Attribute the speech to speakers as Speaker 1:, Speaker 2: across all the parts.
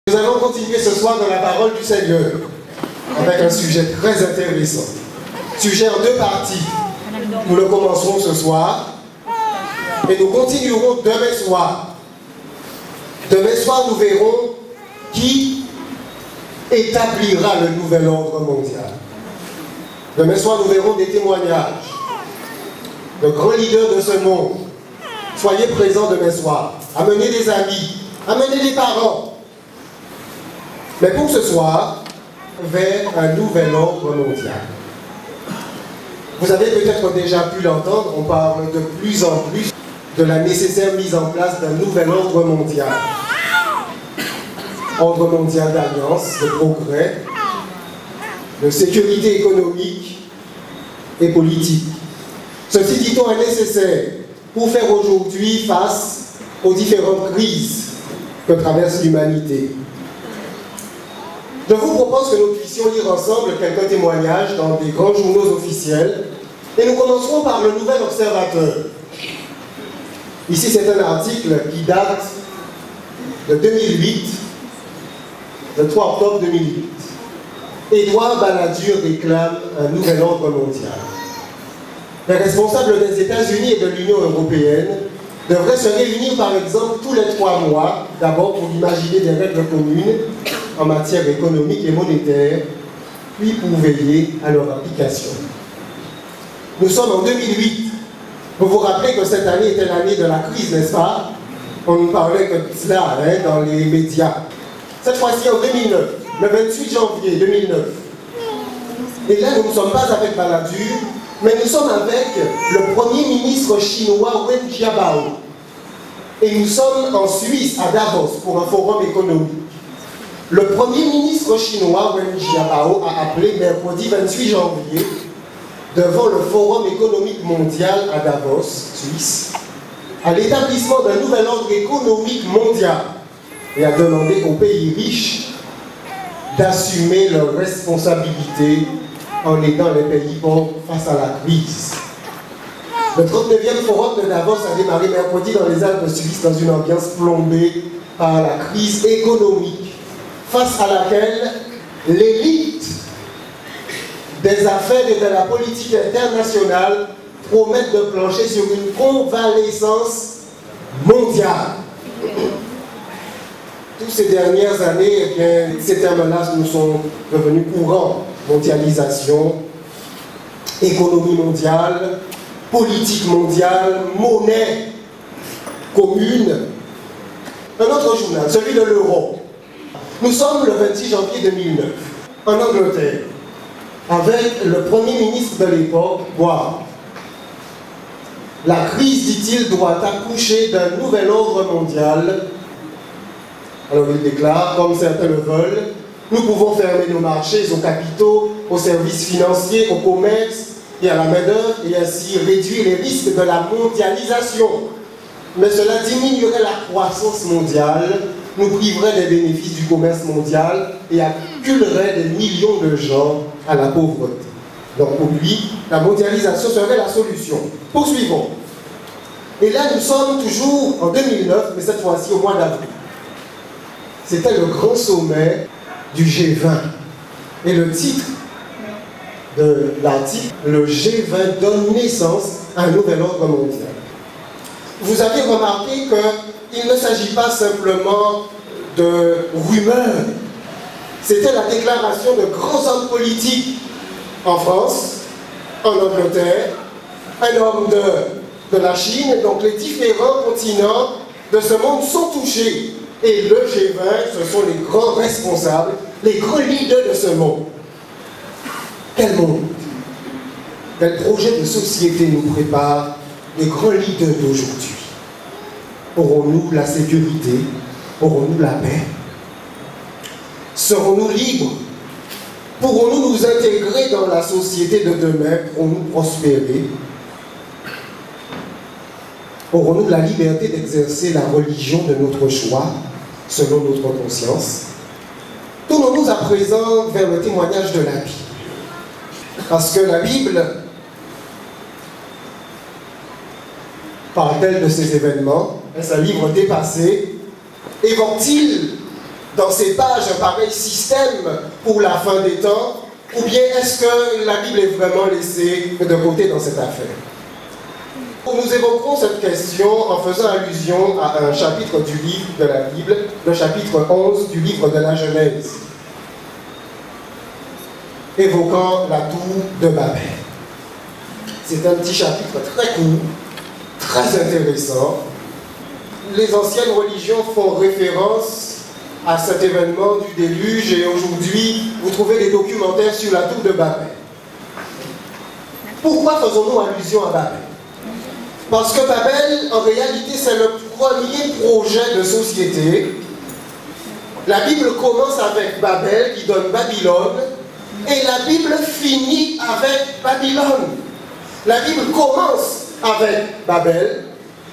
Speaker 1: Nous allons continuer ce soir dans la parole du Seigneur avec un sujet très intéressant. Sujet en deux parties. Nous le commencerons ce soir et nous continuerons demain soir. Demain soir, nous verrons qui établira le nouvel ordre mondial. Demain soir, nous verrons des témoignages de grands leaders de ce monde. Soyez présents demain soir. Amenez des amis, amenez des parents. Mais pour ce soir, vers un nouvel ordre mondial. Vous avez peut-être déjà pu l'entendre, on parle de plus en plus de la nécessaire mise en place d'un nouvel ordre mondial. Ordre mondial d'alliance, de progrès, de sécurité économique et politique. Ceci, dit-on, est nécessaire pour faire aujourd'hui face aux différentes crises que traverse l'humanité. Je vous propose que nous puissions lire ensemble quelques témoignages dans des grands journaux officiels et nous commencerons par le Nouvel Observateur. Ici, c'est un article qui date de 2008, le 3 octobre 2008. Édouard Balladur réclame un nouvel ordre mondial. Les responsables des États-Unis et de l'Union européenne devraient se réunir par exemple tous les 3 mois, d'abord pour imaginer des règles communes en matière économique et monétaire, puis pour veiller à leur application. Nous sommes en 2008. Vous vous rappelez que cette année était l'année de la crise, n'est-ce pas? On ne parlait que de cela dans les médias. Cette fois-ci en 2009, le 28 janvier 2009. Et là, nous ne sommes pas avec Balladur, mais nous sommes avec le Premier ministre chinois Wen Jiabao. Et nous sommes en Suisse, à Davos, pour un forum économique. Le Premier ministre chinois Wen Jiabao a appelé mercredi 28 janvier devant le Forum économique mondial à Davos, Suisse, à l'établissement d'un nouvel ordre économique mondial et a demandé aux pays riches d'assumer leurs responsabilités en aidant les pays pauvres face à la crise. Le 39e Forum de Davos a démarré mercredi dans les Alpes suisses dans une ambiance plombée par la crise économique, face à laquelle l'élite des affaires et de la politique internationale promettent de plancher sur une convalescence mondiale. Toutes ces dernières années, eh bien, ces termes-là nous sont devenus courants. Mondialisation, économie mondiale, politique mondiale, monnaie commune. Un autre journal, celui de l'Euro. Nous sommes le 26 janvier 2009, en Angleterre, avec le Premier ministre de l'époque, Bois. La crise, dit-il, doit accoucher d'un nouvel ordre mondial. Alors il déclare, comme certains le veulent, nous pouvons fermer nos marchés aux capitaux, aux services financiers, au commerce et à la main-d'œuvre et ainsi réduire les risques de la mondialisation. Mais cela diminuerait la croissance mondiale, nous priverait des bénéfices du commerce mondial et acculerait des millions de gens à la pauvreté. Donc pour lui, la mondialisation serait la solution. Poursuivons. Et là, nous sommes toujours en 2009, mais cette fois-ci au mois d'avril. C'était le grand sommet du G20. Et le titre de l'article, le G20 donne naissance à un nouvel ordre mondial. Vous avez remarqué qu'il ne s'agit pas simplement de rumeurs. C'était la déclaration de grands hommes politiques en France, en Angleterre, un homme de la Chine, donc les différents continents de ce monde sont touchés. Et le G20, ce sont les grands responsables, les grands leaders de ce monde. Quel monde? Quel projet de société nous prépare les grands leaders d'aujourd'hui? Aurons-nous la sécurité? Aurons-nous la paix? Serons-nous libres? Pourrons-nous nous intégrer dans la société de demain? Pourrons-nous prospérer? Aurons-nous la liberté d'exercer la religion de notre choix, selon notre conscience? Tournons-nous à présent vers le témoignage de la Bible. Parce que la Bible parle-t-elle de ces événements? Est-ce un livre dépassé? Évoque-t-il dans ces pages un pareil système pour la fin des temps, ou bien est-ce que la Bible est vraiment laissée de côté dans cette affaire? Nous évoquerons cette question en faisant allusion à un chapitre du livre de la Bible, le chapitre 11 du livre de la Genèse, évoquant la tour de Babel. C'est un petit chapitre très court, très intéressant. Les anciennes religions font référence à cet événement du déluge et aujourd'hui, vous trouvez des documentaires sur la tour de Babel. Pourquoi faisons-nous allusion à Babel? Parce que Babel, en réalité, c'est le premier projet de société. La Bible commence avec Babel, qui donne Babylone, et la Bible finit avec Babylone. La Bible commence avec Babel,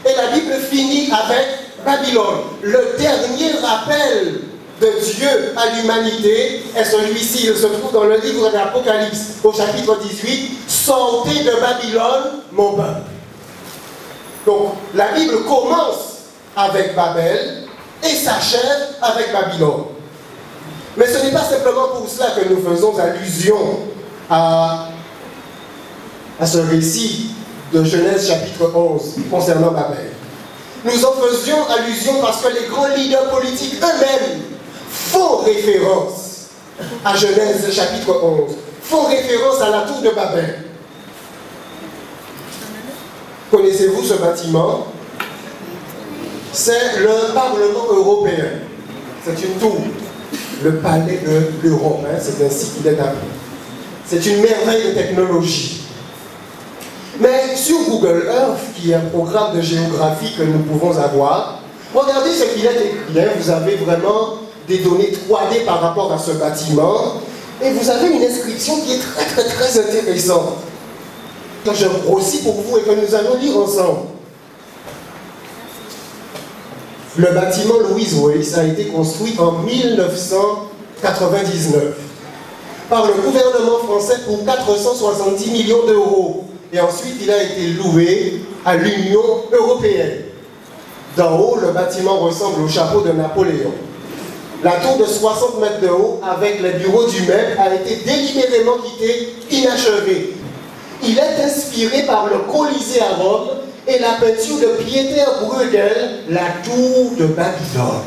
Speaker 1: et la Bible finit avec Babylone. Le dernier rappel de Dieu à l'humanité est celui-ci. Il se trouve dans le livre de l'Apocalypse, au chapitre 18. « Sortez de Babylone, mon peuple ». Donc, la Bible commence avec Babel et s'achève avec Babylone. Mais ce n'est pas simplement pour cela que nous faisons allusion à ce récit de Genèse chapitre 11 concernant Babel. Nous en faisions allusion parce que les grands leaders politiques eux-mêmes font référence à Genèse chapitre 11, font référence à la tour de Babel. Connaissez-vous ce bâtiment? C'est le Parlement européen. C'est une tour, le palais de l'Europe, hein, c'est ainsi qu'il est appelé. C'est une merveille de technologie. Mais sur Google Earth, qui est un programme de géographie que nous pouvons avoir, regardez ce qu'il est écrit. Vous avez vraiment des données 3D par rapport à ce bâtiment, et vous avez une inscription qui est très intéressante. Que je grossis pour vous et que nous allons lire ensemble. Le bâtiment Louise Weiss a été construit en 1999 par le gouvernement français pour 470 millions d'euros. Et ensuite, il a été loué à l'Union européenne. D'en haut, le bâtiment ressemble au chapeau de Napoléon. La tour de 60 mètres de haut, avec les bureaux du même, a été délibérément quittée inachevée. Il est inspiré par le Colisée à Rome et la peinture de Pieter Bruegel, la tour de Babylone.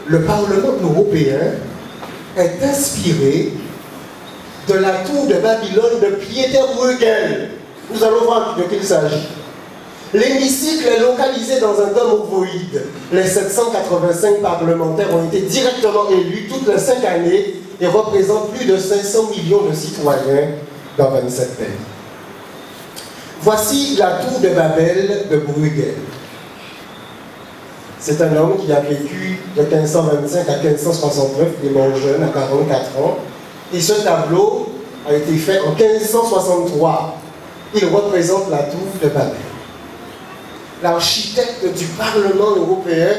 Speaker 1: Le Parlement européen est inspiré de la tour de Babylone de Pieter Bruegel. Nous allons voir de qui il s'agit. L'hémicycle est localisé dans un dôme ovoïde. Les 785 parlementaires ont été directement élus toutes les 5 années et représentent plus de 500 millions de citoyens dans 27 pays. Voici la tour de Babel de Bruegel. C'est un homme qui a vécu de 1525 à 1569, il est mort jeune, à 44 ans. Et ce tableau a été fait en 1563. Il représente la tour de Babel. L'architecte du Parlement européen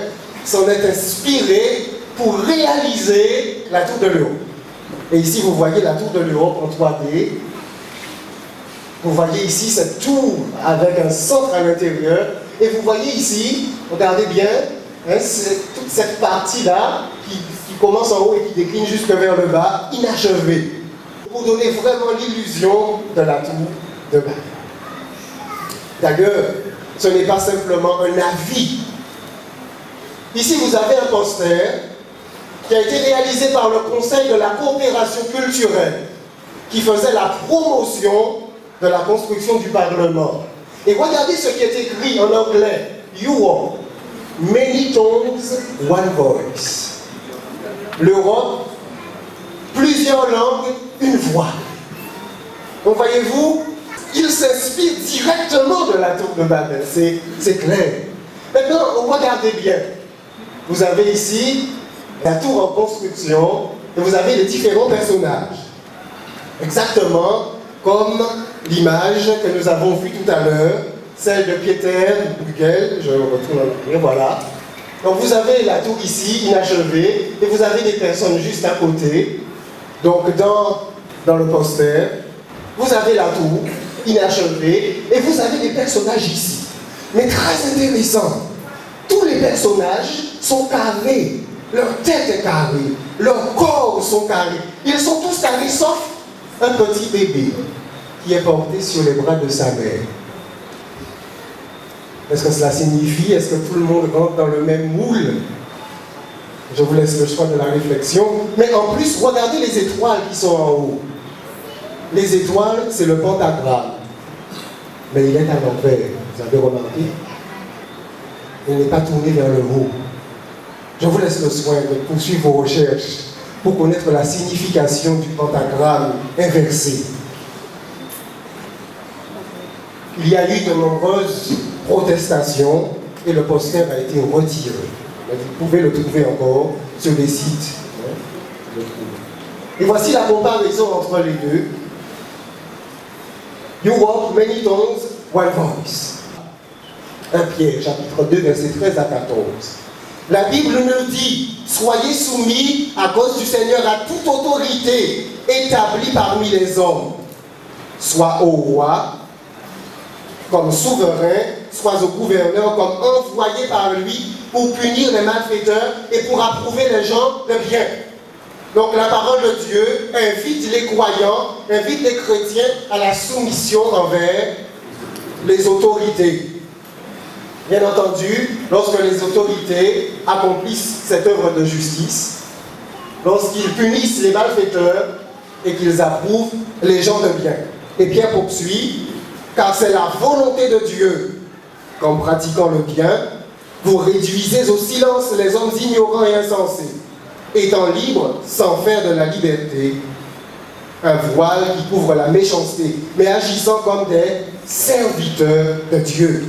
Speaker 1: s'en est inspiré pour réaliser la tour de l'Europe. Et ici, vous voyez la tour de l'Europe en 3D. Vous voyez ici cette tour avec un centre à l'intérieur. Et vous voyez ici, regardez bien, hein, c'est toute cette partie-là qui commence en haut et qui décline jusque vers le bas, inachevée. Pour donner vraiment l'illusion de la tour de Babel. D'ailleurs, ce n'est pas simplement un avis. Ici, vous avez un poster qui a été réalisé par le Conseil de la coopération culturelle qui faisait la promotion de la construction du Parlement. Et regardez ce qui est écrit en anglais. Europe, many tongues, one voice. L'Europe, plusieurs langues, une voix. Donc voyez-vous, il s'inspire directement de la tour de Babel, c'est clair. Maintenant, regardez bien. Vous avez ici la tour en construction et vous avez les différents personnages. Exactement comme l'image que nous avons vue tout à l'heure, celle de Pieter Bruegel, je retourne en arrière, voilà. Donc vous avez la tour ici, inachevée, et vous avez des personnes juste à côté. Donc dans le poster, vous avez la tour, inachevée, et vous avez des personnages ici. Mais très intéressant, tous les personnages sont carrés. Leur tête est carrée, leurs corps sont carrés. Ils sont tous carrés sauf un petit bébé qui est porté sur les bras de sa mère. Est-ce que cela signifie, est-ce que tout le monde rentre dans le même moule? Je vous laisse le choix de la réflexion. Mais en plus, regardez les étoiles qui sont en haut. Les étoiles, c'est le pentagramme. Mais il est à l'envers, vous avez remarqué? Il n'est pas tourné vers le haut. Je vous laisse le soin de poursuivre vos recherches pour connaître la signification du pentagramme inversé. Il y a eu de nombreuses protestations et le poster a été retiré. Vous pouvez le trouver encore sur les sites. Et voici la comparaison entre les deux. You walk many tongues, one voice. 1 Pierre, chapitre 2, versets 13 à 14. La Bible nous dit, soyez soumis à cause du Seigneur à toute autorité établie parmi les hommes, soit au roi, comme souverain, soit au gouverneur, comme envoyé par lui pour punir les malfaiteurs et pour approuver les gens de bien. Donc la parole de Dieu invite les croyants, invite les chrétiens à la soumission envers les autorités. Bien entendu, lorsque les autorités accomplissent cette œuvre de justice, lorsqu'ils punissent les malfaiteurs et qu'ils approuvent les gens de bien. Et Pierre poursuit, car c'est la volonté de Dieu qu'en pratiquant le bien, vous réduisez au silence les hommes ignorants et insensés, étant libres sans faire de la liberté un voile qui couvre la méchanceté, mais agissant comme des serviteurs de Dieu.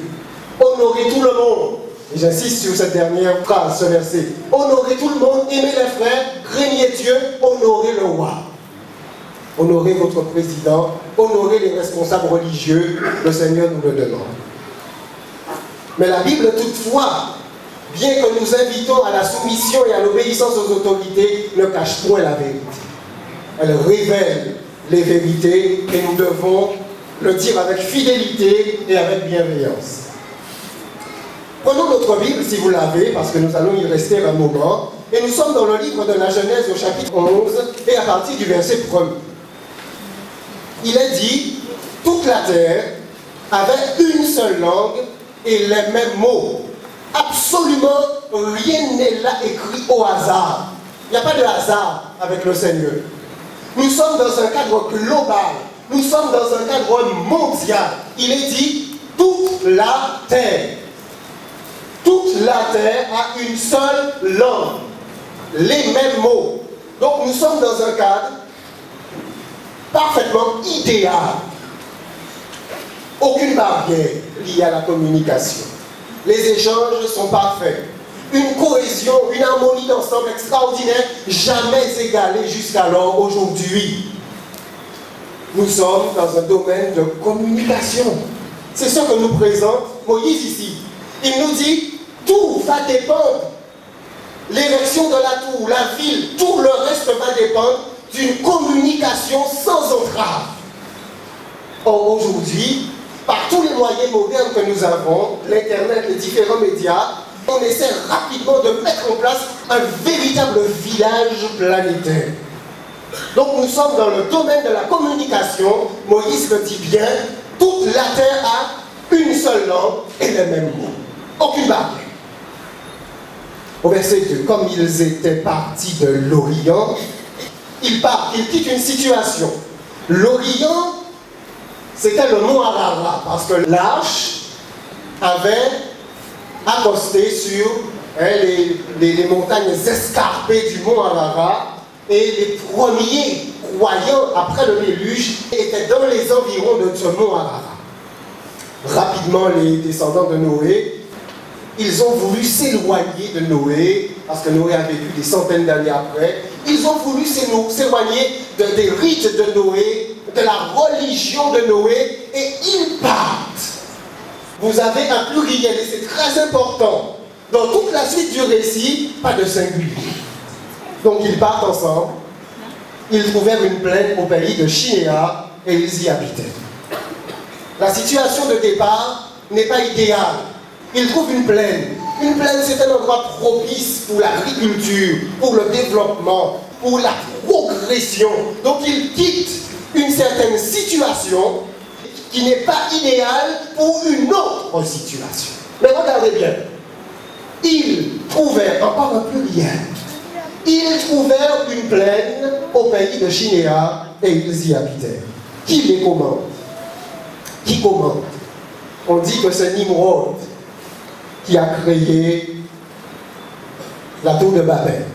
Speaker 1: Honorez tout le monde. Et j'insiste sur cette dernière phrase, ce verset. Honorez tout le monde, aimez les frères, craignez Dieu, honorez le roi. Honorez votre président, honorez les responsables religieux, le Seigneur nous le demande. Mais la Bible, toutefois, bien que nous invitons à la soumission et à l'obéissance aux autorités, ne cache point la vérité. Elle révèle les vérités et nous devons le dire avec fidélité et avec bienveillance. Prenons notre Bible, si vous l'avez, parce que nous allons y rester un moment, et nous sommes dans le livre de la Genèse au chapitre 11, et à partir du verset 1er. Il est dit, toute la terre avait une seule langue et les mêmes mots. Absolument rien n'est là écrit au hasard. Il n'y a pas de hasard avec le Seigneur. Nous sommes dans un cadre global, nous sommes dans un cadre mondial. Il est dit, toute la terre. Toute la terre a une seule langue, les mêmes mots. Donc nous sommes dans un cadre parfaitement idéal. Aucune barrière liée à la communication. Les échanges sont parfaits. Une cohésion, une harmonie d'ensemble extraordinaire, jamais égalée jusqu'alors aujourd'hui. Nous sommes dans un domaine de communication. C'est ce que nous présente Moïse ici. Il nous dit, tout va dépendre. L'érection de la tour, la ville, tout le reste va dépendre d'une communication sans entrave. Or, aujourd'hui, par tous les moyens modernes que nous avons, l'Internet, les différents médias, on essaie rapidement de mettre en place un véritable village planétaire. Donc nous sommes dans le domaine de la communication. Moïse le dit bien, toute la terre a une seule langue et les mêmes mots. Aucune barrière. Au verset 2, comme ils étaient partis de l'Orient, ils partent, ils quittent une situation. L'Orient, c'était le mont Ararat, parce que l'arche avait accosté sur les montagnes escarpées du mont Ararat, et les premiers croyants, après le déluge, étaient dans les environs de ce mont Ararat. Rapidement, les descendants de Noé, ils ont voulu s'éloigner de Noé, parce que Noé a vécu des centaines d'années après. Ils ont voulu s'éloigner des rites de Noé, de la religion de Noé, et ils partent. Vous avez un pluriel, et c'est très important. Dans toute la suite du récit, pas de singulier. Donc ils partent ensemble. Ils trouvèrent une plaine au pays de Shinéa, et ils y habitaient. La situation de départ n'est pas idéale. Ils trouvent une plaine. Une plaine, c'est un endroit propice pour l'agriculture, pour le développement, pour la progression. Donc il quitte une certaine situation qui n'est pas idéale pour une autre situation. Mais regardez bien, ils trouvèrent, encore un pluriel, ils trouvèrent une plaine au pays de Shinéar et ils y habitèrent. Qui les commande? Qui commande? On dit que c'est Nimrod qui a créé la tour de Babel.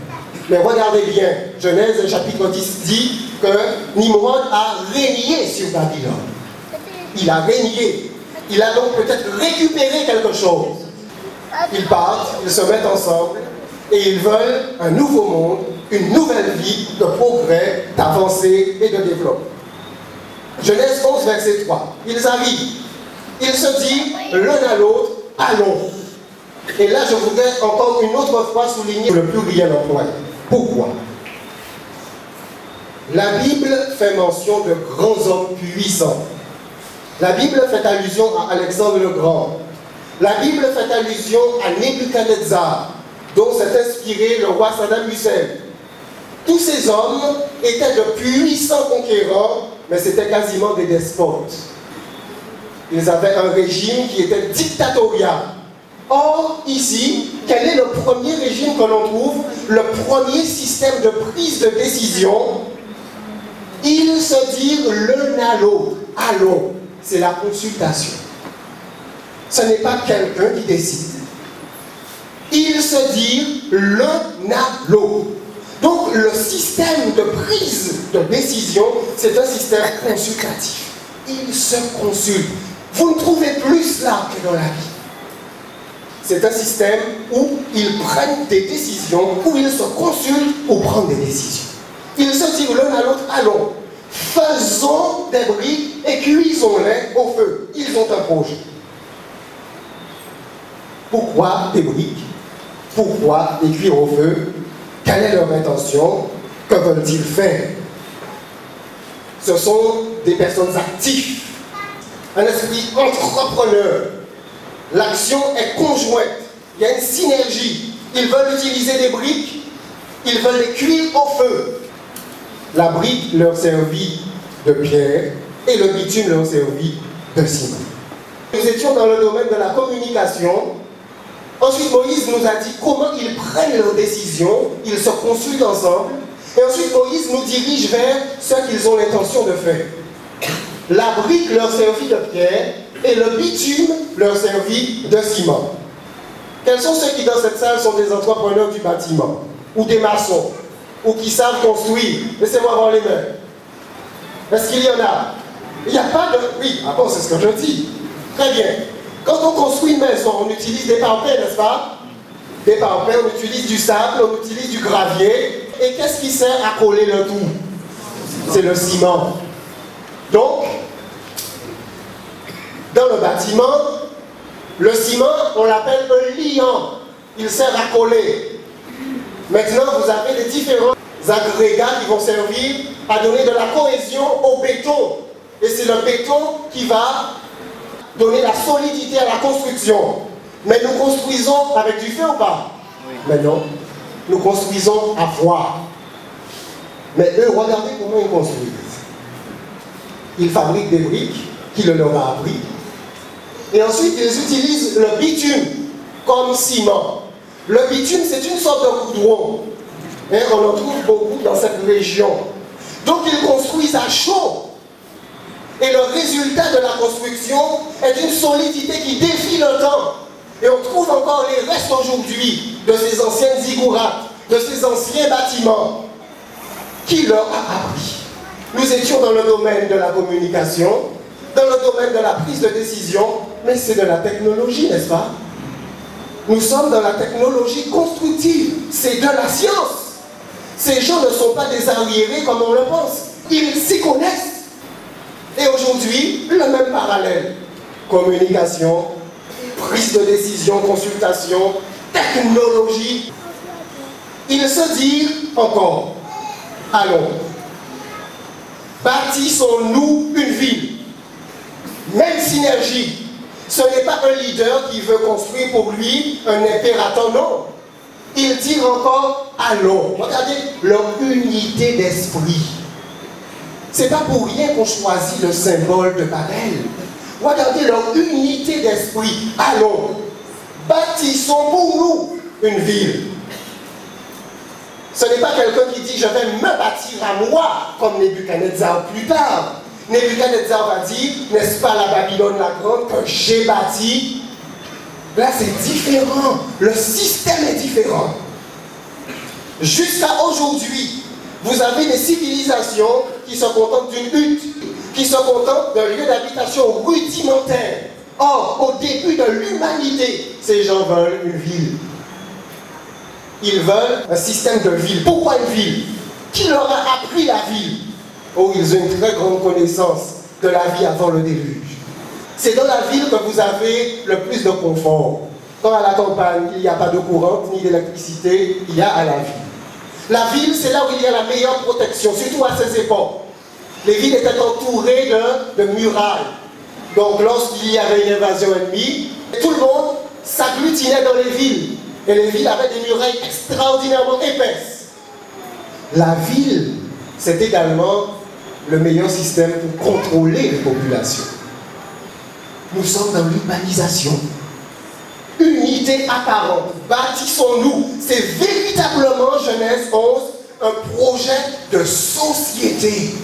Speaker 1: Mais regardez bien, Genèse chapitre 10 dit que Nimrod a régné sur Babylone. Il a régné. Il a donc peut-être récupéré quelque chose. Ils partent, ils se mettent ensemble et ils veulent un nouveau monde, une nouvelle vie de progrès, d'avancée et de développement. Genèse 11, verset 3. Ils arrivent. Ils se disent l'un à l'autre, allons. Et là, je voudrais encore une autre fois souligner le pluriel employé. Pourquoi? La Bible fait mention de grands hommes puissants. La Bible fait allusion à Alexandre le Grand. La Bible fait allusion à Nebuchadnezzar, dont s'est inspiré le roi Saddam Hussein. Tous ces hommes étaient de puissants conquérants, mais c'était quasiment des despotes. Ils avaient un régime qui était dictatorial. Or, ici, quel est le premier régime que l'on trouve? Le premier système de prise de décision. Ils se disent l'un à l'autre, allons. C'est la consultation. Ce n'est pas quelqu'un qui décide. Ils se disent l'un à l'autre. Donc, le système de prise de décision, c'est un système consultatif. Ils se consultent. Vous ne trouvez plus cela que dans la vie. C'est un système où ils prennent des décisions, où ils se consultent pour prendre des décisions. Ils se disent l'un à l'autre, allons, faisons des briques et cuisons-les au feu. Ils ont un projet. Pourquoi des briques? Pourquoi les cuire au feu? Quelle est leur intention? Que veulent-ils faire? Ce sont des personnes actives, un esprit entrepreneur. L'action est conjointe, il y a une synergie. Ils veulent utiliser des briques, ils veulent les cuire au feu. La brique leur servit de pierre et le bitume leur servit de ciment. Nous étions dans le domaine de la communication. Ensuite, Moïse nous a dit comment ils prennent leurs décisions, ils se consultent ensemble. Et ensuite, Moïse nous dirige vers ce qu'ils ont l'intention de faire. La brique leur servit de pierre et le bitume leur servit de ciment. Quels sont ceux qui dans cette salle sont des entrepreneurs du bâtiment, ou des maçons, ou qui savent construire? Laissez-moi voir les mains. Est-ce qu'il y en a? Il n'y a pas de... Oui, ah bon, c'est ce que je dis. Très bien. Quand on construit une maison, on utilise des parpaings, n'est-ce pas? Des parpaings, on utilise du sable, on utilise du gravier. Et qu'est-ce qui sert à coller le tout? C'est le ciment. Donc, dans le bâtiment, le ciment, on l'appelle un liant. Il sert à coller. Maintenant, vous avez les différents agrégats qui vont servir à donner de la cohésion au béton. Et c'est le béton qui va donner la solidité à la construction. Mais nous construisons avec du feu ou pas? Oui. Mais non. Nous construisons à froid. Mais eux, regardez comment ils construisent. Ils fabriquent des briques qui le leur a appris. Et ensuite, ils utilisent le bitume comme ciment. Le bitume, c'est une sorte de goudron. Et on en trouve beaucoup dans cette région. Donc, ils construisent à chaud. Et le résultat de la construction est une solidité qui défie le temps. Et on trouve encore les restes aujourd'hui de ces anciennes ziggourats, de ces anciens bâtiments. Qui leur a appris? Nous étions dans le domaine de la communication, dans le domaine de la prise de décision, mais c'est de la technologie, n'est-ce pas? Nous sommes dans la technologie constructive, c'est de la science. Ces gens ne sont pas des arriérés comme on le pense, ils s'y connaissent. Et aujourd'hui, le même parallèle. Communication, prise de décision, consultation, technologie. Ils se disent encore, allons, bâtissons-nous une ville. Même synergie. Ce n'est pas un leader qui veut construire pour lui un impérateur, non. Il dit encore allons. Regardez leur unité d'esprit. Ce n'est pas pour rien qu'on choisit le symbole de Babel. Regardez leur unité d'esprit. Allons, bâtissons pour nous une ville. Ce n'est pas quelqu'un qui dit je vais me bâtir à moi comme Nebuchadnezzar plus tard. Nebuchadnezzar va dire, n'est-ce pas la Babylone la grande que j'ai bâtie? Là c'est différent, le système est différent. Jusqu'à aujourd'hui, vous avez des civilisations qui se contentent d'une hutte, qui se contentent d'un lieu d'habitation rudimentaire. Or, au début de l'humanité, ces gens veulent une ville. Ils veulent un système de ville. Pourquoi une ville? Qui leur a appris la ville? Oh, ils ont une très grande connaissance de la vie avant le déluge. C'est dans la ville que vous avez le plus de confort. Quand à la campagne, il n'y a pas de courant ni d'électricité, il y a à la ville. La ville, c'est là où il y a la meilleure protection, surtout à ces époques. Les villes étaient entourées de murailles. Donc lorsqu'il y avait une invasion ennemie, tout le monde s'agglutinait dans les villes. Et les villes avaient des murailles extraordinairement épaisses. La ville, c'est également le meilleur système pour contrôler les populations. Nous sommes dans l'urbanisation. Unité apparente, bâtissons-nous. C'est véritablement, Genèse 11, un projet de société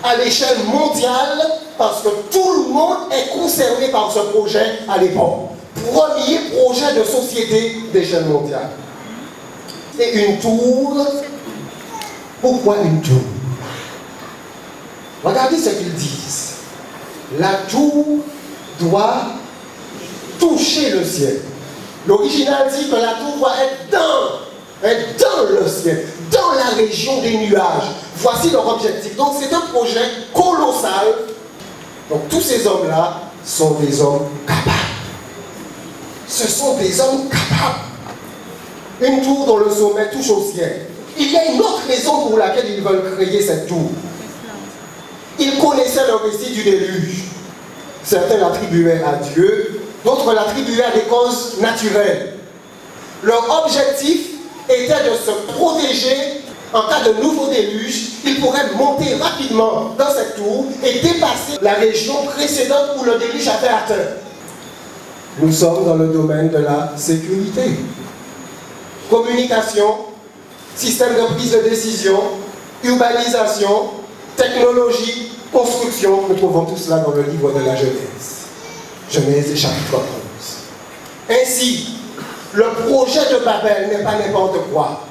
Speaker 1: à l'échelle mondiale, parce que tout le monde est concerné par ce projet à l'époque. Premier projet de société d'échelle mondiale. Et une tour. Pourquoi une tour? Regardez ce qu'ils disent. La tour doit toucher le ciel. L'original dit que la tour doit être dans le ciel, dans la région des nuages. Voici leur objectif. Donc c'est un projet colossal. Donc tous ces hommes-là sont des hommes capables. Ce sont des hommes capables. Une tour dont le sommet touche au ciel. Il y a une autre raison pour laquelle ils veulent créer cette tour. Ils connaissaient le récit du déluge. Certains l'attribuaient à Dieu, d'autres l'attribuaient à des causes naturelles. Leur objectif était de se protéger en cas de nouveau déluge. Ils pourraient monter rapidement dans cette tour et dépasser la région précédente où le déluge avait atteint. Nous sommes dans le domaine de la sécurité. Communication, système de prise de décision, urbanisation, technologie, construction. Nous trouvons tout cela dans le livre de la Genèse. Genèse chapitre 11. Ainsi, le projet de Babel n'est pas n'importe quoi.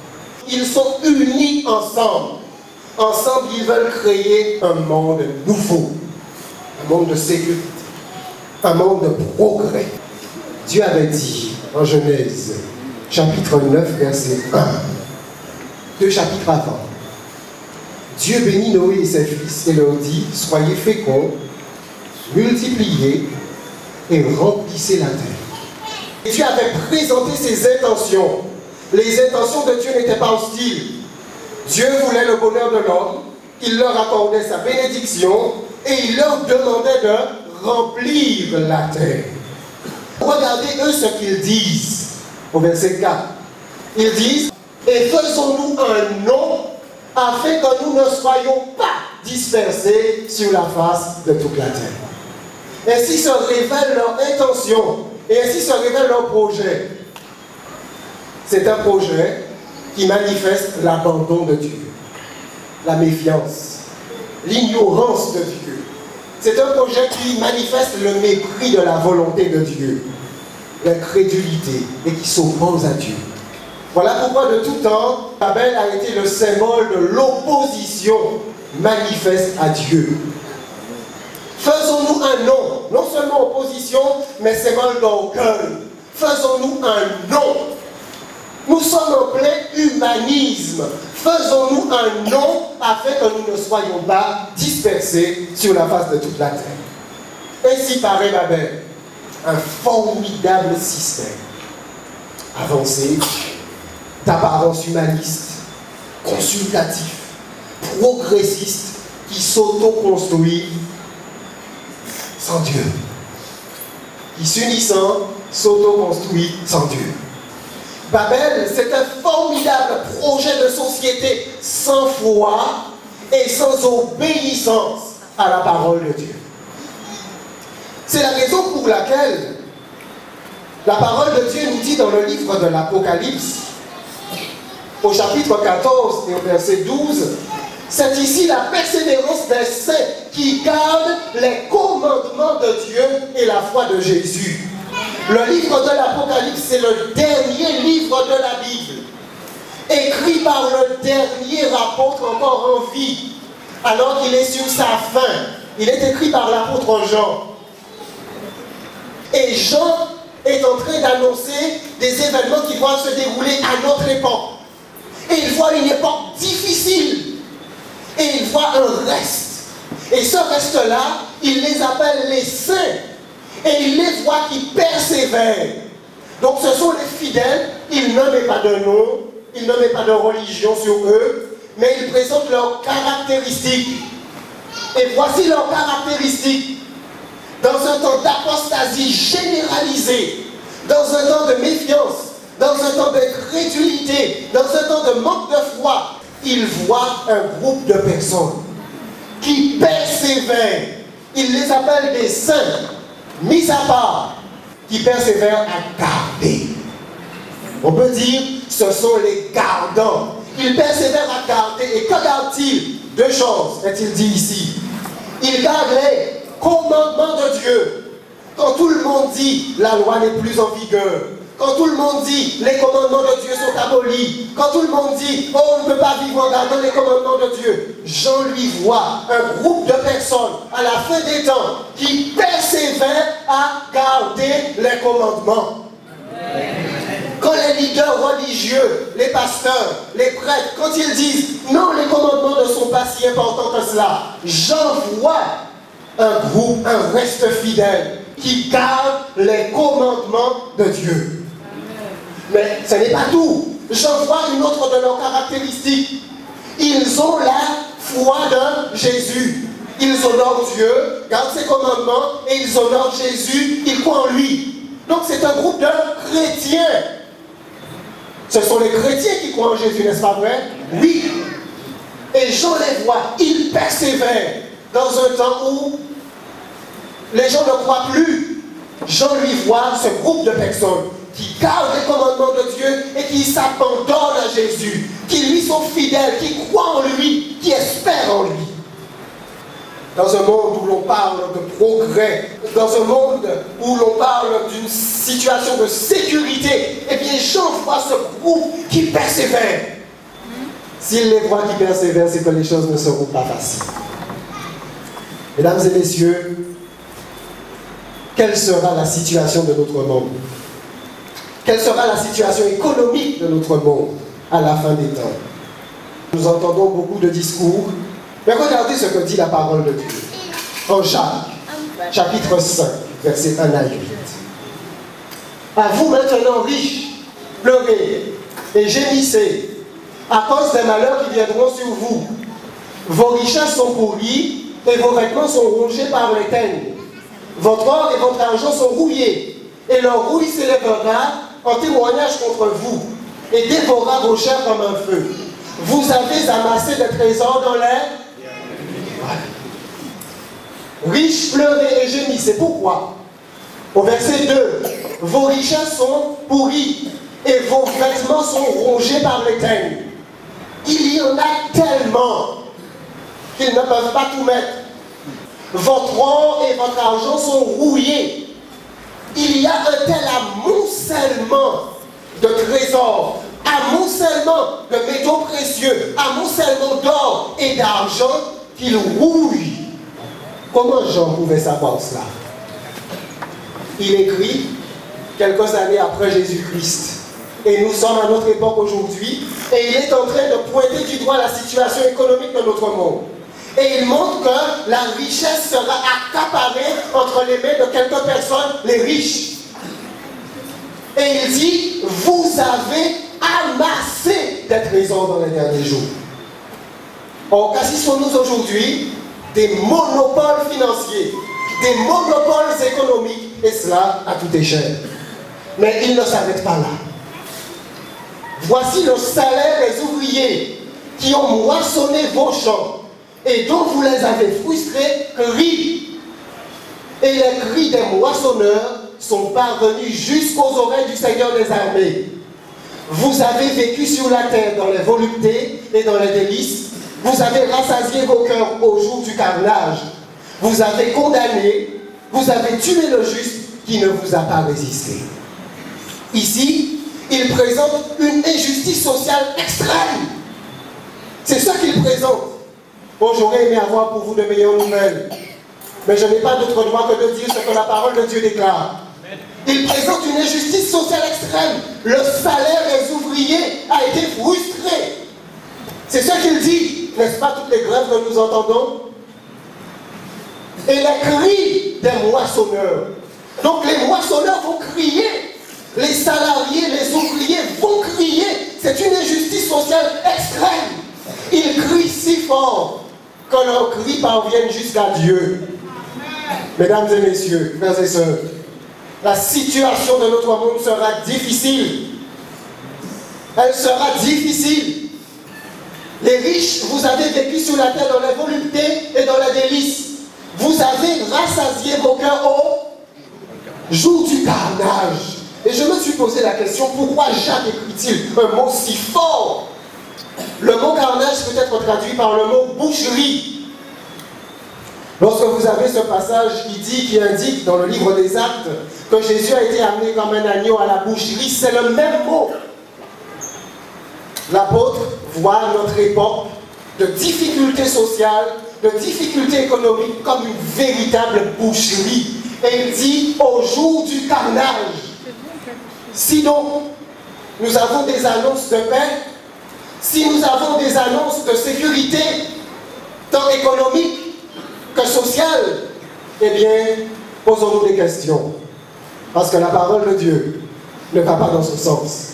Speaker 1: Ils sont unis ensemble. Ensemble, ils veulent créer un monde nouveau. Un monde de sécurité. Un monde de progrès. Dieu avait dit en Genèse, chapitre 9, verset 1, 2 chapitres avant. Dieu bénit Noé et ses fils et leur dit, soyez féconds, multipliez et remplissez la terre. Et Dieu avait présenté ses intentions. Les intentions de Dieu n'étaient pas hostiles. Dieu voulait le bonheur de l'homme, il leur accordait sa bénédiction et il leur demandait de remplir la terre. Regardez eux ce qu'ils disent au verset 4. Ils disent, et faisons-nous un nom afin que nous ne soyons pas dispersés sur la face de toute la terre. Ainsi se révèle leur intention et ainsi se révèle leur projet. C'est un projet qui manifeste l'abandon de Dieu, la méfiance, l'ignorance de Dieu. C'est un projet qui manifeste le mépris de la volonté de Dieu, l'incrédulité et qui s'oppose à Dieu. Voilà pourquoi de tout temps, Babel a été le symbole de l'opposition manifeste à Dieu. Faisons-nous un nom, non seulement opposition, mais symbole d'orgueil. Faisons-nous un nom. Nous sommes en plein humanisme. Faisons-nous un nom afin que nous ne soyons pas dispersés sur la face de toute la terre. Ainsi paraît Babel, un formidable système avancé, d'apparence humaniste, consultatif, progressiste, qui s'auto-construit sans Dieu. qui s'unissant s'auto-construit sans Dieu. Babel, c'est un formidable projet de société sans foi et sans obéissance à la parole de Dieu. C'est la raison pour laquelle la parole de Dieu nous dit dans le livre de l'Apocalypse, au chapitre 14 et au verset 12, c'est ici la persévérance des saints qui gardent les commandements de Dieu et la foi de Jésus. Le livre de l'Apocalypse, c'est le dernier livre de la Bible, écrit par le dernier apôtre encore en vie, alors qu'il est sur sa fin. Il est écrit par l'apôtre Jean. Et Jean est en train d'annoncer des événements qui vont se dérouler à notre époque. Et il voit une époque difficile. Et il voit un reste. Et ce reste-là, il les appelle les saints. Et il les voit qui persévèrent. Donc ce sont les fidèles. Il ne met pas de nom, il ne met pas de religion sur eux, mais il présente leurs caractéristiques. Et voici leurs caractéristiques. Dans un temps d'apostasie généralisée, dans un temps de méfiance, dans un temps d'incrédulité, dans un temps de manque de foi, il voit un groupe de personnes qui persévèrent. Il les appelle des saints, mis à part, qui persévèrent à garder. On peut dire, ce sont les gardants. Ils persévèrent à garder. Et que gardent-ils? Deux choses, est-il dit ici. Ils gardent les commandements de Dieu. Quand tout le monde dit la loi n'est plus en vigueur, quand tout le monde dit les commandements de Dieu sont abolis, quand tout le monde dit oh, on ne peut pas vivre en gardant les commandements de Dieu, Jean lui voit un groupe de personnes à la fin des temps qui persévèrent à garder les commandements. Quand les leaders religieux, les pasteurs, les prêtres, quand ils disent non, les commandements ne sont pas si importants que cela, Jean voit un groupe, un reste fidèle qui garde les commandements de Dieu. Mais ce n'est pas tout. J'en vois une autre de leurs caractéristiques. Ils ont la foi de Jésus. Ils honorent Dieu, gardent ses commandements et ils honorent Jésus, ils croient en lui. Donc c'est un groupe de chrétiens. Ce sont les chrétiens qui croient en Jésus, n'est-ce pas vrai? Oui. Et Jean les voit, ils persévèrent dans un temps où les gens ne croient plus. Jean lui voit ce groupe de personnes qui gardent les commandements de Dieu et qui s'abandonnent à Jésus, qui lui sont fidèles, qui croient en lui, qui espèrent en lui. Dans un monde où l'on parle de progrès, dans un monde où l'on parle d'une situation de sécurité, eh bien Jean voit ce groupe qui persévère. S'il les voit qui persévèrent, c'est que les choses ne seront pas faciles. Mesdames et messieurs, quelle sera la situation de notre monde? Quelle sera la situation économique de notre monde à la fin des temps? Nous entendons beaucoup de discours, mais regardez ce que dit la parole de Dieu. En Jacques, chapitre 5, versets 1 à 8. À vous maintenant riches, pleurez et gémissez à cause des malheurs qui viendront sur vous. Vos richesses sont pourries et vos vêtements sont rongés par les teignes. Votre or et votre argent sont rouillés, et leur rouille s'élèvera en témoignage contre vous, et dévorera vos chairs comme un feu. Vous avez amassé des trésors dans l'air. Riches, pleurez et gémissez. Pourquoi? Au verset 2, vos richesses sont pourries, et vos vêtements sont rongés par les teignes. Il y en a tellement qu'ils ne peuvent pas tout mettre. Votre or et votre argent sont rouillés. Il y a un tel amoncellement de trésors, amoncellement de métaux précieux, amoncellement d'or et d'argent qu'il rouille. Comment Jean pouvait savoir cela? Il écrit quelques années après Jésus-Christ. Et nous sommes à notre époque aujourd'hui. Et il est en train de pointer du doigt la situation économique de notre monde. Et il montre que la richesse sera accaparée entre les mains de quelques personnes, les riches. Et il dit, vous avez amassé des trésors dans les derniers jours. Or, qu'assistons-nous aujourd'hui? Des monopoles financiers, des monopoles économiques et cela à toute échelle. Mais il ne s'arrête pas là. Voici le salaire des ouvriers qui ont moissonné vos champs et dont vous les avez frustrés crient. Et les cris des moissonneurs sont parvenus jusqu'aux oreilles du Seigneur des armées. Vous avez vécu sur la terre dans les voluptés et dans les délices. Vous avez rassasié vos cœurs au jour du carnage. Vous avez condamné, vous avez tué le juste qui ne vous a pas résisté. Ici, il présente une injustice sociale extrême. C'est ce qu'il présente. Bon, j'aurais aimé avoir pour vous de meilleures nouvelles. Mais je n'ai pas d'autre droit que de dire ce que la parole de Dieu déclare. Il présente une injustice sociale extrême. Le salaire des ouvriers a été frustré. C'est ce qu'il dit. N'est-ce pas toutes les grèves que nous entendons? Et les cris des moissonneurs. Donc les moissonneurs vont crier. Les salariés, les ouvriers vont crier. C'est une injustice sociale extrême. Ils crient si fort que leurs cris parviennent jusqu'à Dieu. Mesdames et messieurs, frères et sœurs, la situation de notre monde sera difficile. Elle sera difficile. Les riches, vous avez vécu sur la terre dans les voluptés et dans la délice. Vous avez rassasié vos cœurs au jour du carnage. Et je me suis posé la question, pourquoi Jacques écrit-il un mot si fort? Le mot carnage peut être traduit par le mot boucherie. Lorsque vous avez ce passage qui indique dans le livre des Actes que Jésus a été amené comme un agneau à la boucherie, c'est le même mot. L'apôtre voit notre époque de difficultés sociales, de difficultés économiques comme une véritable boucherie. Et il dit au jour du carnage. Sinon, nous avons des annonces de paix, si nous avons des annonces de sécurité, tant économique que sociale, eh bien, posons-nous des questions. Parce que la parole de Dieu ne va pas dans ce sens.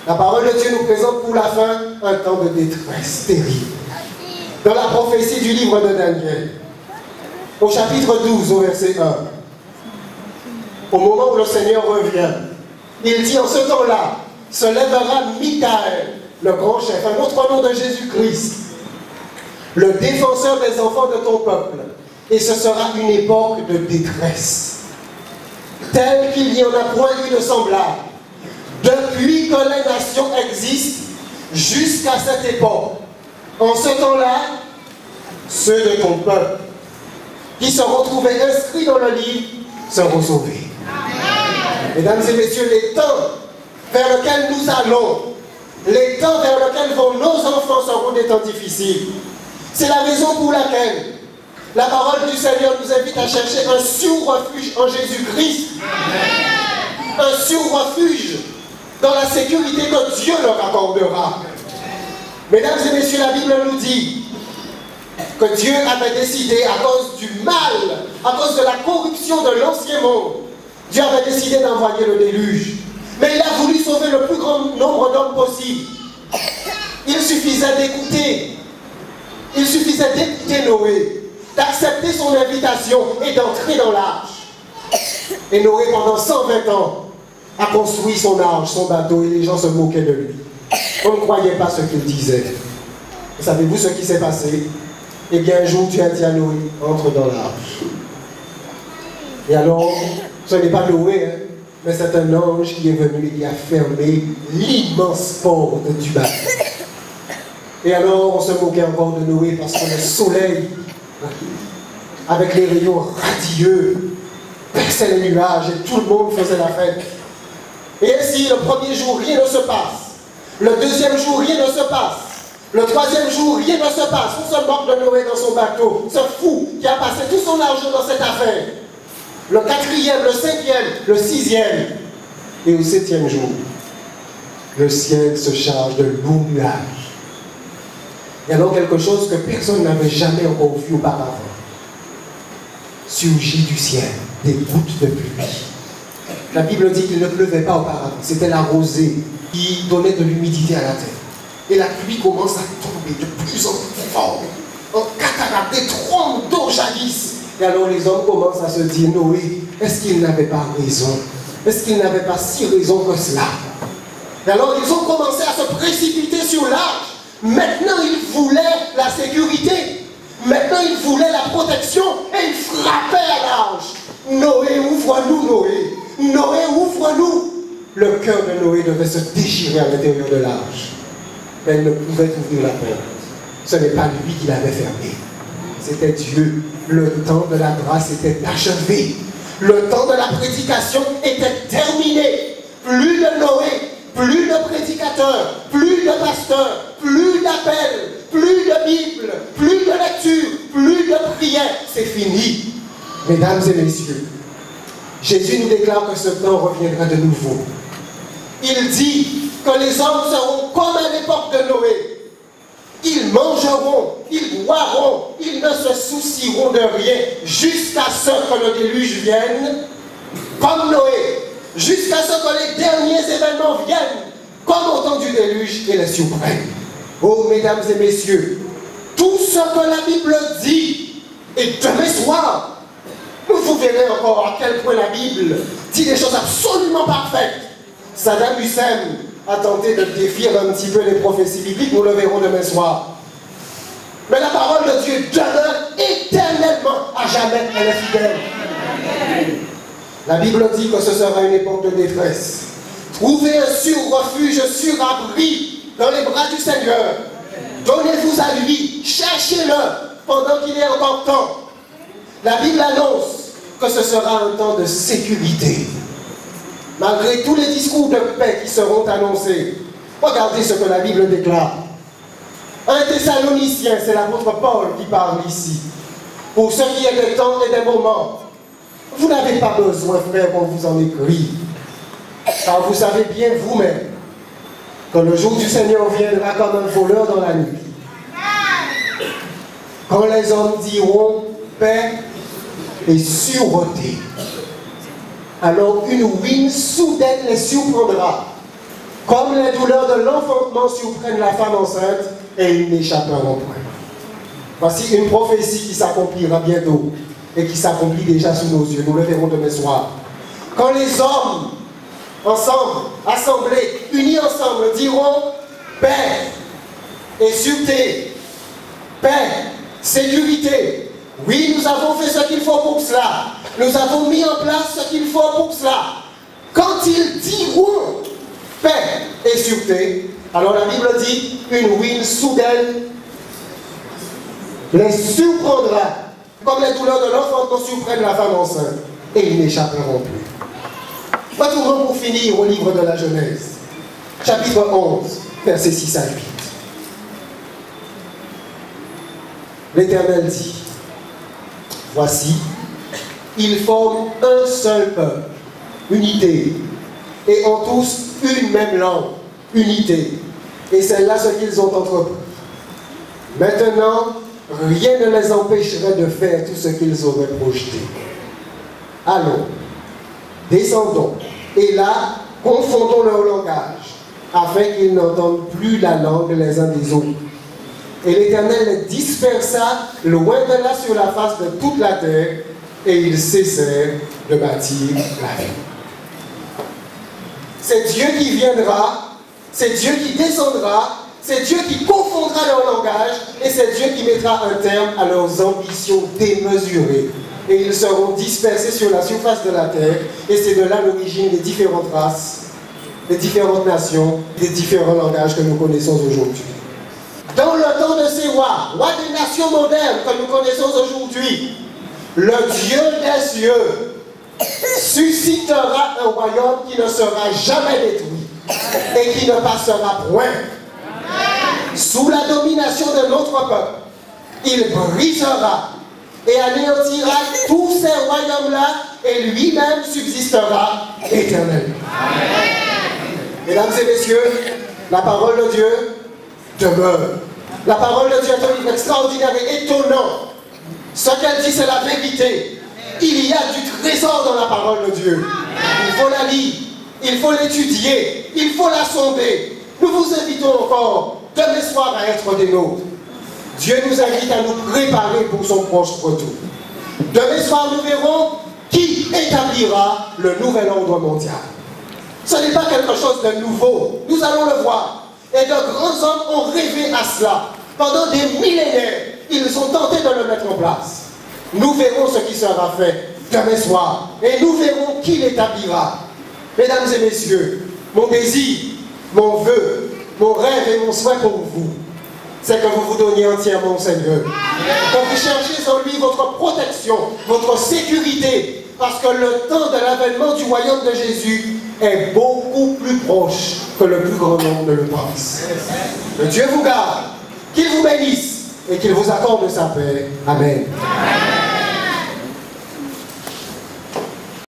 Speaker 1: La parole de Dieu nous présente pour la fin un temps de détresse terrible. Dans la prophétie du livre de Daniel, au chapitre 12, au verset 1, au moment où le Seigneur revient, il dit en ce temps-là, se lèvera Michaël, le grand chef, un autre nom de Jésus-Christ, le défenseur des enfants de ton peuple, et ce sera une époque de détresse, telle qu'il n'y en a point eu de semblable, depuis que les nations existent jusqu'à cette époque. En ce temps-là, ceux de ton peuple qui seront trouvés inscrits dans le livre seront sauvés. Mesdames et messieurs, les temps vers lesquels nous allons, les temps vers lesquels vont nos enfants seront des temps difficiles. C'est la raison pour laquelle la parole du Seigneur nous invite à chercher un sur-refuge en Jésus-Christ. Un sur-refuge dans la sécurité que Dieu leur accordera. Mesdames et messieurs, la Bible nous dit que Dieu avait décidé, à cause du mal, à cause de la corruption de l'ancien monde, Dieu avait décidé d'envoyer le déluge. Mais il a voulu sauver le plus grand nombre d'hommes possible. Il suffisait d'écouter. Il suffisait d'écouter Noé, d'accepter son invitation et d'entrer dans l'arche. Et Noé, pendant 120 ans, a construit son arche, son bateau, et les gens se moquaient de lui. On ne croyait pas ce qu'il disait. Savez-vous ce qui s'est passé? Eh bien, un jour, Dieu a dit à Noé, entre dans l'arche. Et alors, ce n'est pas Noé, hein, mais c'est un ange qui est venu et qui a fermé l'immense porte du bateau. Et alors, on se moquait encore de Noé parce que le soleil, avec les rayons radieux, perçait les nuages et tout le monde faisait la fête. Et ainsi, le premier jour, rien ne se passe. Le deuxième jour, rien ne se passe. Le troisième jour, rien ne se passe. On se moque de Noé dans son bateau. Ce fou qui a passé tout son argent dans cette affaire. Le quatrième, le cinquième, le sixième. Et au septième jour, le ciel se charge de lourds nuages. Et alors quelque chose que personne n'avait jamais encore vu auparavant. Surgit du ciel des gouttes de pluie. La Bible dit qu'il ne pleuvait pas auparavant. C'était la rosée qui donnait de l'humidité à la terre. Et la pluie commence à tomber de plus en plus fort. En cataracte, des trompes d'eau jaillissent. Et alors les hommes commencent à se dire, Noé, est-ce qu'il n'avait pas raison? Est-ce qu'il n'avait pas si raison que cela? Et alors ils ont commencé à se précipiter sur l'arche. Maintenant ils voulaient la sécurité. Maintenant ils voulaient la protection. Et ils frappaient à l'arche. Noé, ouvre-nous, Noé. Noé, ouvre-nous. Le cœur de Noé devait se déchirer à l'intérieur de l'arche. Mais il ne pouvait ouvrir la porte. Ce n'est pas lui qui l'avait fermée. C'était Dieu. Le temps de la grâce était achevé. Le temps de la prédication était terminé. Plus de Noé, plus de prédicateurs, plus de pasteurs, plus d'appels, plus de Bible, plus de lecture, plus de prière. C'est fini. Mesdames et messieurs, Jésus nous déclare que ce temps reviendra de nouveau. Il dit que les hommes seront comme à l'époque de Noé. Ils mangeront, ils boiront, ils ne se soucieront de rien jusqu'à ce que le déluge vienne comme Noé, jusqu'à ce que les derniers événements viennent comme au temps du déluge et les surprennent. Oh, mesdames et messieurs, tout ce que la Bible dit, et demain soir, vous verrez encore à quel point la Bible dit des choses absolument parfaites. Saddam Hussein a tenté de défier un petit peu les prophéties bibliques, nous le verrons demain soir. Mais la parole de Dieu demeure éternellement, à jamais, elle est fidèle. La Bible dit que ce sera une époque de détresse. Trouvez un sur-refuge, sur-abri dans les bras du Seigneur. Donnez-vous à lui, cherchez-le pendant qu'il est encore temps. La Bible annonce que ce sera un temps de sécurité. Malgré tous les discours de paix qui seront annoncés, regardez ce que la Bible déclare. Un Thessalonicien, c'est l'apôtre Paul qui parle ici. Pour ce qui est des temps et des moments, vous n'avez pas besoin, frère, qu'on vous en écrit. Car vous savez bien vous-même que le jour du Seigneur viendra comme un voleur dans la nuit. Quand les hommes diront paix et sûreté, alors une ruine soudaine les surprendra, comme les douleurs de l'enfantement surprennent la femme enceinte, et ils n'échapperont point. Voici une prophétie qui s'accomplira bientôt, et qui s'accomplit déjà sous nos yeux. Nous le verrons demain soir. Quand les hommes, ensemble, assemblés, unis ensemble, diront paix et sûreté, paix, sécurité. Oui, nous avons fait ce qu'il faut pour cela. Nous avons mis en place ce qu'il faut pour cela. Quand ils diront paix et sûreté, alors la Bible dit une ruine soudaine les surprendra, comme les douleurs de l'enfantement surprennent la femme enceinte, et ils n'échapperont plus. Retournons pour finir au livre de la Genèse, chapitre 11, versets 6 à 8. L'Éternel dit, voici, ils forment un seul peuple, unité, et ont tous une même langue, unité. Et c'est là ce qu'ils ont entrepris. Maintenant, rien ne les empêcherait de faire tout ce qu'ils auraient projeté. Allons, descendons, et là, confondons leur langage, afin qu'ils n'entendent plus la langue les uns des autres. Et l'Éternel les dispersa loin de là sur la face de toute la terre, et ils cessèrent de bâtir la ville. C'est Dieu qui viendra, c'est Dieu qui descendra, c'est Dieu qui confondra leur langage, et c'est Dieu qui mettra un terme à leurs ambitions démesurées. Et ils seront dispersés sur la surface de la terre, et c'est de là l'origine des différentes races, des différentes nations, des différents langages que nous connaissons aujourd'hui. Dans le temps de ces rois des nations modernes que nous connaissons aujourd'hui, le Dieu des cieux suscitera un royaume qui ne sera jamais détruit et qui ne passera point. Sous la domination de notre peuple, il brisera et anéantira tous ces royaumes-là et lui-même subsistera éternellement. Mesdames et messieurs, la parole de Dieu demeure. La parole de Dieu est un livre extraordinaire et étonnant. Ce qu'elle dit, c'est la vérité. Il y a du trésor dans la parole de Dieu. Il faut la lire, il faut l'étudier, il faut la sonder. Nous vous invitons encore demain soir à être des nôtres. Dieu nous invite à nous préparer pour son proche retour. Demain soir, nous verrons qui établira le nouvel ordre mondial. Ce n'est pas quelque chose de nouveau. Nous allons le voir. Et de grands hommes ont rêvé à cela. Pendant des millénaires, ils ont tenté de le mettre en place. Nous verrons ce qui sera fait demain soir. Et nous verrons qui l'établira. Mesdames et messieurs, mon désir, mon vœu, mon rêve et mon souhait pour vous, c'est que vous vous donniez entièrement au Seigneur. Que vous cherchiez en lui votre protection, votre sécurité, parce que le temps de l'avènement du royaume de Jésus est beaucoup plus proche que le plus grand nombre ne le pense. Que Dieu vous garde, qu'il vous bénisse et qu'il vous accorde sa paix. Amen.